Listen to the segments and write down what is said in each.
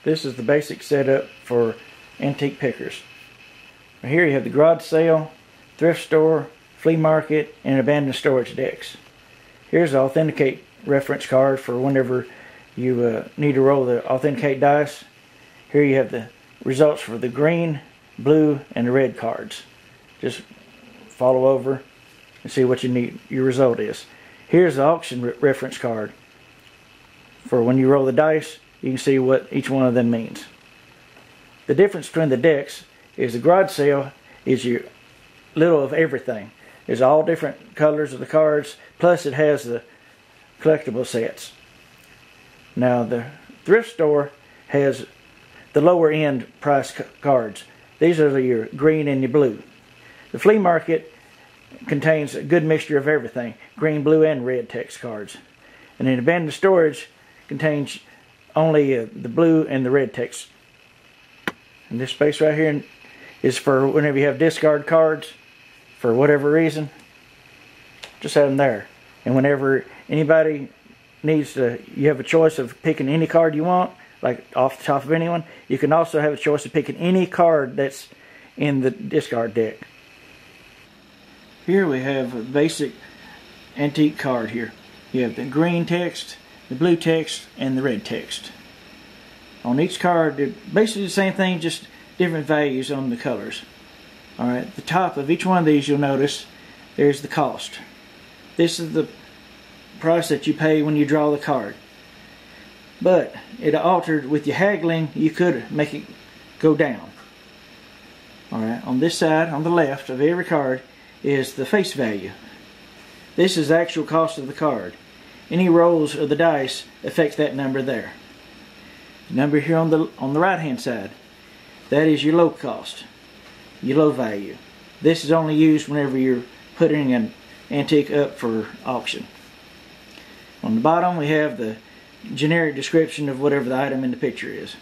This is the basic setup for antique pickers. Here you have the garage sale, thrift store, flea market, and abandoned storage decks. Here's the Authenticate reference card for whenever you need to roll the Authenticate dice. Here you have the results for the green, blue, and the red cards. Just follow over and see what your result is. Here's the auction reference card for when you roll the dice. You can see what each one of them means. The difference between the decks is the garage sale is your little of everything. There's all different colors of the cards, plus it has the collectible sets. Now the thrift store has the lower end price cards. These are your green and your blue. The flea market contains a good mixture of everything, green, blue, and red text cards. And then abandoned storage contains only the blue and the red text. And this space right here is for whenever you have discard cards for whatever reason, just have them there. And whenever anybody needs to, you have a choice of picking any card you want, like off the top of anyone. You can also have a choice of picking any card that's in the discard deck. Here we have a basic antique card here. You have the green text, the blue text, and the red text. On each card, they're basically the same thing, just different values on the colors. Alright, at the top of each one of these, you'll notice there's the cost. This is the price that you pay when you draw the card. But it altered with your haggling, you could make it go down. Alright, on this side, on the left of every card, is the face value. This is the actual cost of the card. Any rolls of the dice affects that number there. The number here on the right hand side, that is your low cost, your low value. This is only used whenever you're putting an antique up for auction. On the bottom we have the generic description of whatever the item in the picture is.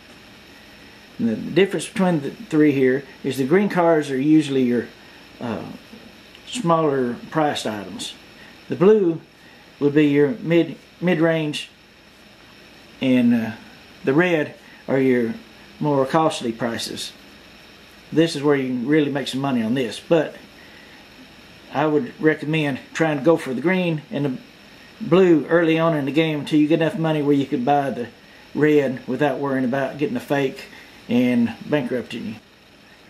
And the difference between the three here is the green cards are usually your smaller priced items. The blue would be your mid-range, and the red are your more costly prices. This is where you can really make some money on this, but I would recommend trying to go for the green and the blue early on in the game until you get enough money where you could buy the red without worrying about getting a fake and bankrupting you.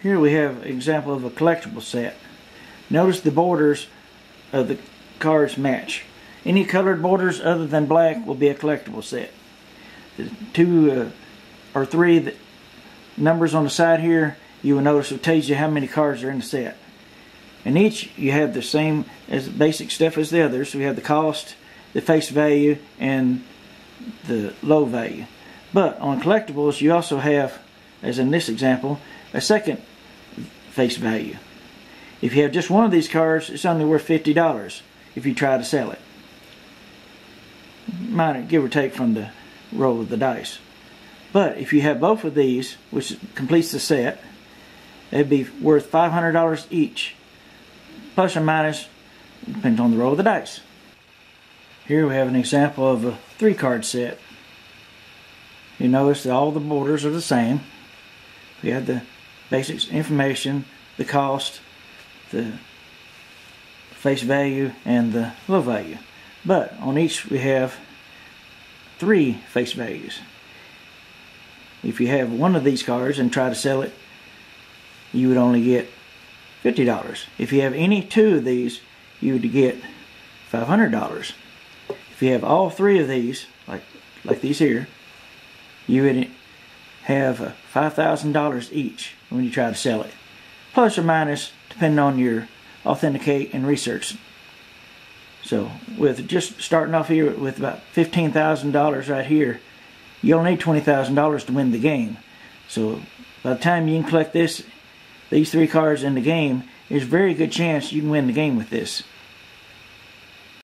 Here we have an example of a collectible set. Notice the borders of the cards match. Any colored borders other than black will be a collectible set. The two or three numbers on the side here, you will notice it tells you how many cards are in the set. And each you have the same as basic stuff as the others. So we have the cost, the face value, and the low value. But on collectibles you also have, as in this example, a second face value. If you have just one of these cards, it's only worth $50 if you try to sell it. Minor give or take from the roll of the dice. But if you have both of these, which completes the set, it'd be worth $500 each, plus or minus, depends on the roll of the dice. Here we have an example of a 3-card set. You notice that all the borders are the same. We have the basic information, the cost, the face value, and the low value. But on each we have 3 face values. If you have one of these cards and try to sell it, you would only get $50. If you have any 2 of these, you would get $500. If you have all 3 of these, like these here, you would have $5,000 each when you try to sell it. Plus or minus, depending on your Authenticate and research. So with just starting off here with about $15,000 right here, you'll need $20,000 to win the game. So by the time you can collect these 3 cards in the game, there's a very good chance you can win the game with this.